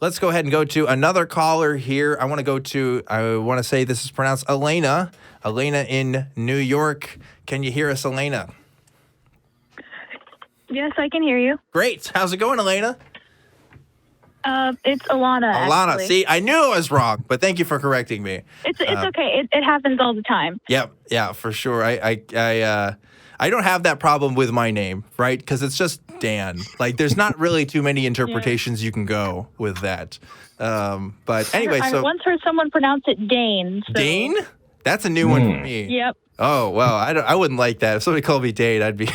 let's go ahead and go to another caller here. I want to say this is pronounced Allanna. Allanna in New York. Can you hear us, Allanna? Yes, I can hear you. Great. How's it going, Allanna? It's Allanna. Allanna. Actually. See, I knew I was wrong, but thank you for correcting me. It's okay. It happens all the time. Yep. Yeah, for sure. I don't have that problem with my name, right? Because it's just Dan. Like, there's not really too many interpretations you can go with that. But anyway, I once heard someone pronounce it Dane. So. Dane? That's a new one for me. Yep. Oh well, I wouldn't like that. If somebody called me Dane, I'd be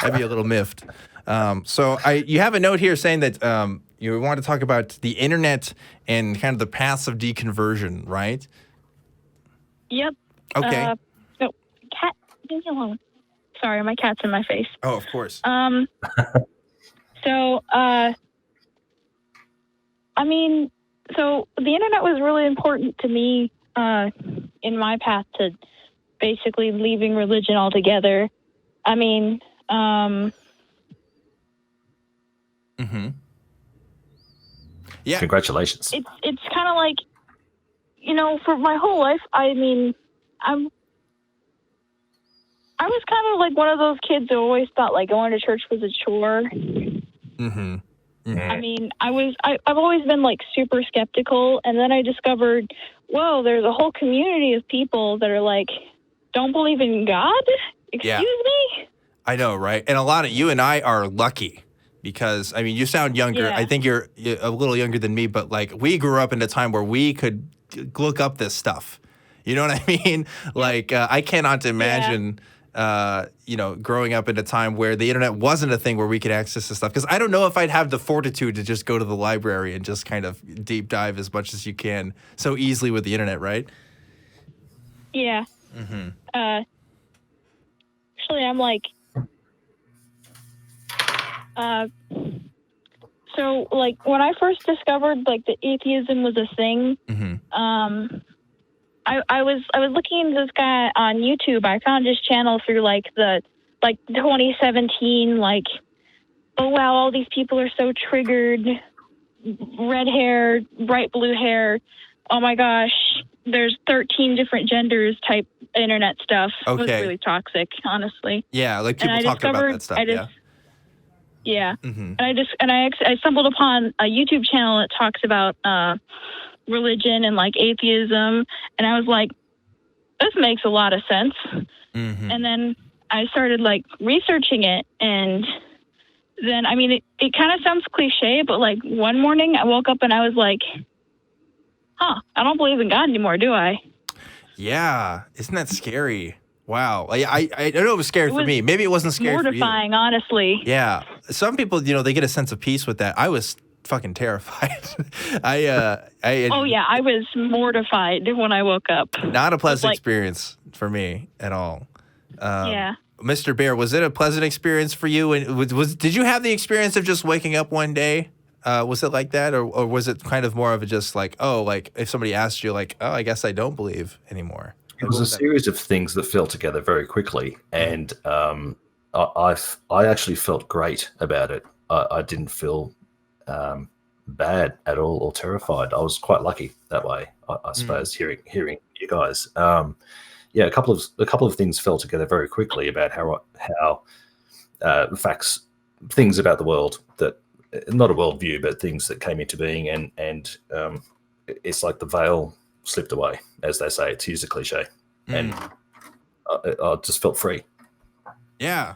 a little miffed. So you have a note here saying that you want to talk about the internet and kind of the paths of deconversion, right? Yep. Okay. No, cat, leave me alone. Sorry, my cat's in my face. Oh, of course. So the internet was really important to me in my path to basically leaving religion altogether. I mean, Yeah. Congratulations. It's kind of like, for my whole life, I mean, I was kind of like one of those kids who always thought like going to church was a chore. Mm-hmm. Mm-hmm. I mean, I've always been like super skeptical, and then I discovered, whoa, there's a whole community of people that are like, don't believe in God? Excuse me? I know, right? And a lot of you and I are lucky because, I mean, you sound younger. Yeah. I think you're a little younger than me, but like we grew up in a time where we could look up this stuff. You know what I mean? Like, I cannot imagine, growing up in a time where the internet wasn't a thing where we could access this stuff. Because I don't know if I'd have the fortitude to just go to the library and just kind of deep dive as much as you can so easily with the internet, right? Yeah. Mm-hmm. Actually, I'm like, so like when I first discovered like that atheism was a thing, I was looking into this guy on YouTube. I found his channel through like 2017, like, oh wow, all these people are so triggered, red hair, bright blue hair. Oh my gosh, there's 13 different genders type internet stuff. Okay. It was really toxic, honestly. Yeah, like people talk about that stuff. Yeah. Mm-hmm. And I stumbled upon a YouTube channel that talks about religion and like atheism, and I was like, this makes a lot of sense. Mm-hmm. And then I started like researching it, and then I mean it kind of sounds cliche, but like one morning I woke up and I was like, I don't believe in God anymore, do I? Yeah, isn't that scary? Wow. I know it was scary for me. Maybe it wasn't scary for you. Mortifying, honestly. Yeah. Some people, they get a sense of peace with that. I was fucking terrified. I was mortified when I woke up. Not a pleasant experience for me at all. Yeah. Mr. Bear, was it a pleasant experience for you? And did you have the experience of just waking up one day? Was it like that, or was it kind of more of a just like, if somebody asked you, like, I guess I don't believe anymore? It was a series of things that fell together very quickly, and I actually felt great about it. I didn't feel bad at all or terrified. I was quite lucky that way, I suppose. Hearing you guys, a couple of things fell together very quickly about how things about the world that, not a worldview, but things that came into being, and it's like the veil slipped away, as they say. To use a cliche, and I just felt free. Yeah.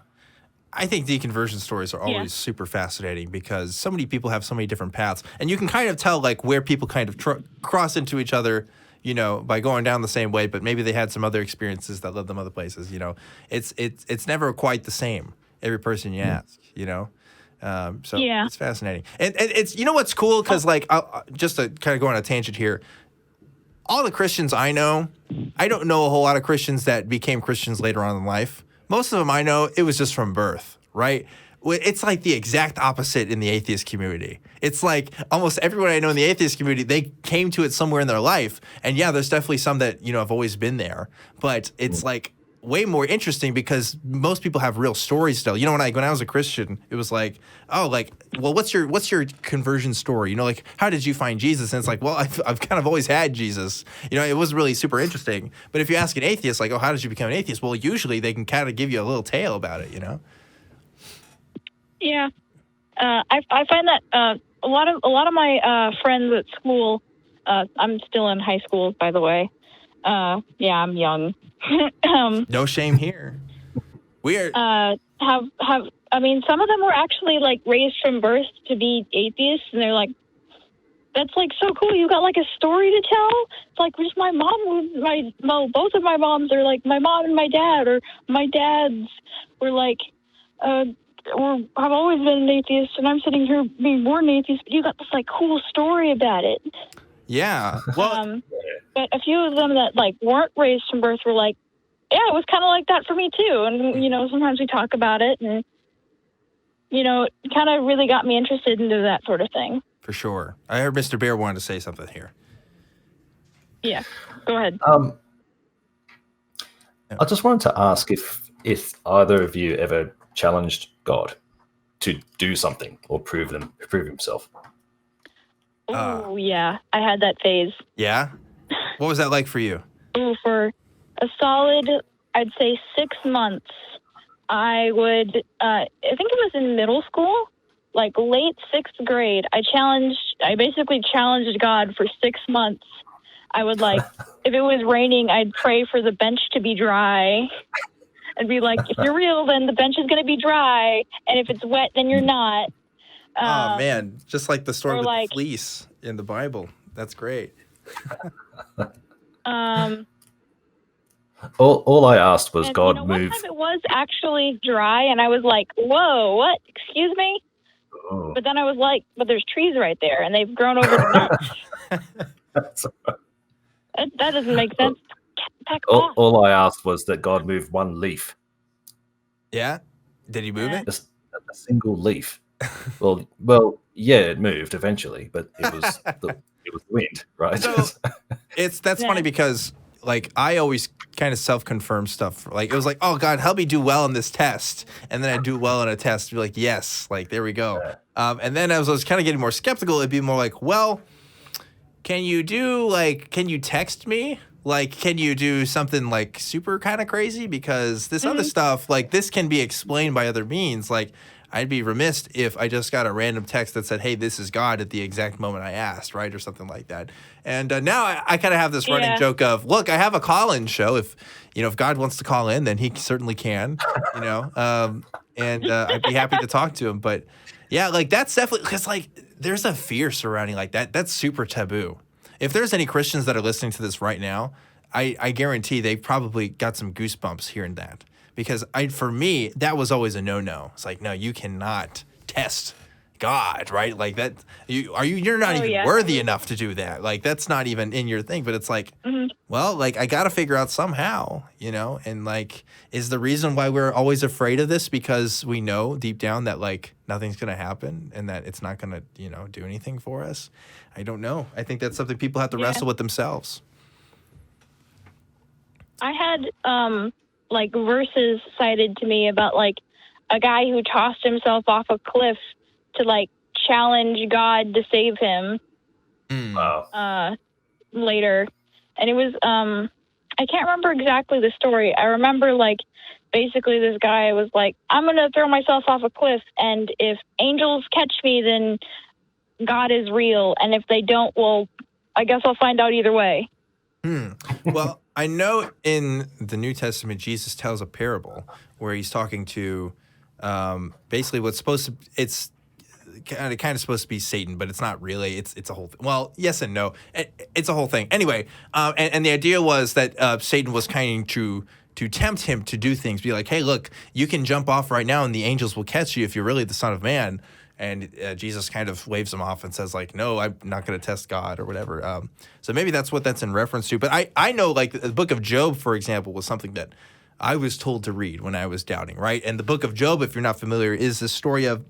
I think deconversion stories are always super fascinating because so many people have so many different paths, and you can kind of tell like where people kind of cross into each other, by going down the same way, but maybe they had some other experiences that led them other places. It's never quite the same. Every person you ask, it's fascinating. And it's, what's cool? Cause just to kind of go on a tangent here, all the Christians I know, I don't know a whole lot of Christians that became Christians later on in life. Most of them I know, it was just from birth, right? It's like the exact opposite in the atheist community. It's like almost everyone I know in the atheist community, they came to it somewhere in their life. And yeah, there's definitely some that, have always been there. But it's like way more interesting because most people have real stories still. You know, when I was a Christian, it was like, oh, like, well, what's your conversion story? You know, like, how did you find Jesus? And it's like, well, I've kind of always had Jesus. You know, it wasn't really super interesting. But if you ask an atheist, like, oh, how did you become an atheist? Well, usually they can kind of give you a little tale about it, you know? Yeah. I find that a lot of my friends at school, I'm still in high school, by the way. Yeah, I'm young. No shame here. We are I mean, some of them were actually like raised from birth to be atheists, and they're like, that's like so cool. You got like a story to tell. It's like just my mom, both of my moms are like my mom and my dad, or my dad's were like, I've always been an atheist, and I'm sitting here being born an atheist. But you got this like cool story about it. Yeah. Well, but a few of them that like weren't raised from birth were like, yeah, it was kind of like that for me too. And you know, sometimes we talk about it, and you know, it kind of really got me interested into that sort of thing. For sure. I heard Mr. Bear wanted to say something here. Yeah, go ahead. I just wanted to ask if either of you ever challenged God to do something or prove himself. Oh, yeah. I had that phase. Yeah? What was that like for you? Ooh, for a solid, I'd say 6 months, I would, I think it was in middle school, like late 6th grade, I basically challenged God for 6 months. I would like, if it was raining, I'd pray for the bench to be dry. I'd be like, if you're real, then the bench is going to be dry. And if it's wet, then you're not. Oh, man. Just like the story with like, the fleece in the Bible. That's great. All I asked was God you know, move. One time it was actually dry, and I was like, whoa, what? Excuse me? Oh. But then I was like, but there's trees right there, and they've grown over the bench. That doesn't make sense. All I asked was that God move one leaf. Yeah? Did he move it? Just a single leaf. Well, yeah, it moved eventually, but it was the wind, right? So, that's funny because like I always kind of self-confirm stuff. Like it was like, oh God, help me do well on this test, and then I do well on a test. Be like, yes, like there we go. Yeah. And then as I was kind of getting more skeptical, it'd be more like, well, can you text me? Like, can you do something like super kind of crazy? Because this other stuff, like this can be explained by other means. Like I'd be remiss if I just got a random text that said, hey, this is God at the exact moment I asked, right? Or something like that. And now I kind of have this running joke of, look, I have a call-in show. If God wants to call in, then he certainly can, and I'd be happy to talk to him. But yeah, like that's definitely, because like there's a fear surrounding like that. That's super taboo. If there's any Christians that are listening to this right now, I guarantee they probably got some goosebumps hearing that. Because for me, that was always a no-no. It's like, no, you cannot test God, right? Like that, you're not even worthy enough to do that. Like that's not even in your thing. But it's like, well, like I got to figure out somehow, and like, is the reason why we're always afraid of this because we know deep down that like nothing's going to happen and that it's not going to, do anything for us? I don't know. I think that's something people have to wrestle with themselves. I had, like verses cited to me about like a guy who tossed himself off a cliff to like challenge God to save him. Wow. Later. And it was, I can't remember exactly the story. I remember like basically this guy was like, I'm going to throw myself off a cliff. And if angels catch me, then God is real. And if they don't, well, I guess I'll find out either way. Well, I know in the New Testament, Jesus tells a parable where he's talking to basically what's supposed to, it's kind of supposed to be Satan, but it's not really. It's a whole thing. Well, yes and no. It's a whole thing. Anyway, and the idea was that Satan was kind to tempt him to do things, be like, hey, look, you can jump off right now and the angels will catch you if you're really the Son of Man. And Jesus kind of waves him off and says, like, no, I'm not going to test God or whatever. So maybe that's what that's in reference to. But I know, like, the book of Job, for example, was something that I was told to read when I was doubting, right? And the book of Job, if you're not familiar, is the story of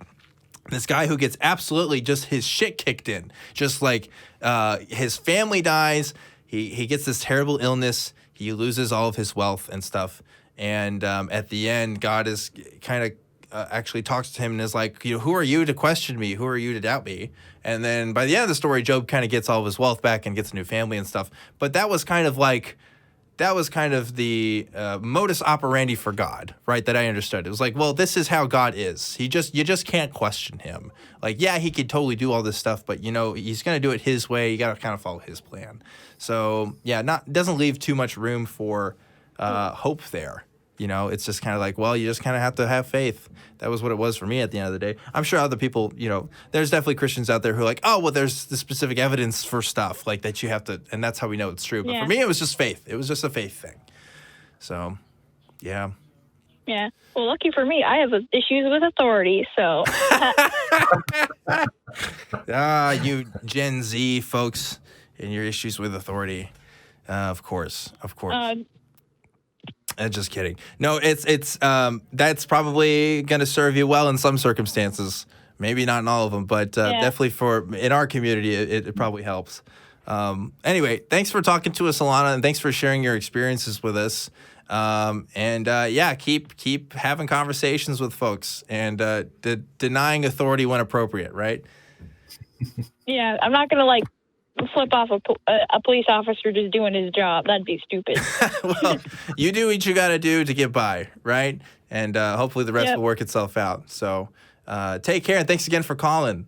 this guy who gets absolutely just his shit kicked in. Just like his family dies. He gets this terrible illness. He loses all of his wealth and stuff. And at the end, God is kind of actually talks to him and is like, who are you to question me? Who are you to doubt me? And then by the end of the story, Job kind of gets all of his wealth back and gets a new family and stuff. But that was kind of the modus operandi for God, right? That I understood. It was like, well, this is how God is. You just can't question him. Like, yeah, he could totally do all this stuff, but he's going to do it his way. You got to kind of follow his plan. So yeah, doesn't leave too much room for hope there. It's just kind of like, well, you just kind of have to have faith. That was what it was for me at the end of the day. I'm sure other people, there's definitely Christians out there who are like, oh, well, there's the specific evidence for stuff like that you have to, and that's how we know it's true. But for me, it was just faith. It was just a faith thing. So, yeah. Yeah. Well, lucky for me, I have issues with authority, so. You Gen Z folks and your issues with authority. Of course. Just kidding. No, it's that's probably going to serve you well in some circumstances. Maybe not in all of them, but definitely in our community, it probably helps. Anyway, thanks for talking to us, Allanna, and thanks for sharing your experiences with us. Keep having conversations with folks and denying authority when appropriate, right? Yeah, I'm not going to flip off a police officer just doing his job. That'd be stupid. Well, you do what you got to do to get by, right? And hopefully the rest will work itself out. So take care, and thanks again for calling.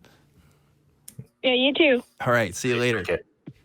Yeah, you too. All right, see you later. Okay.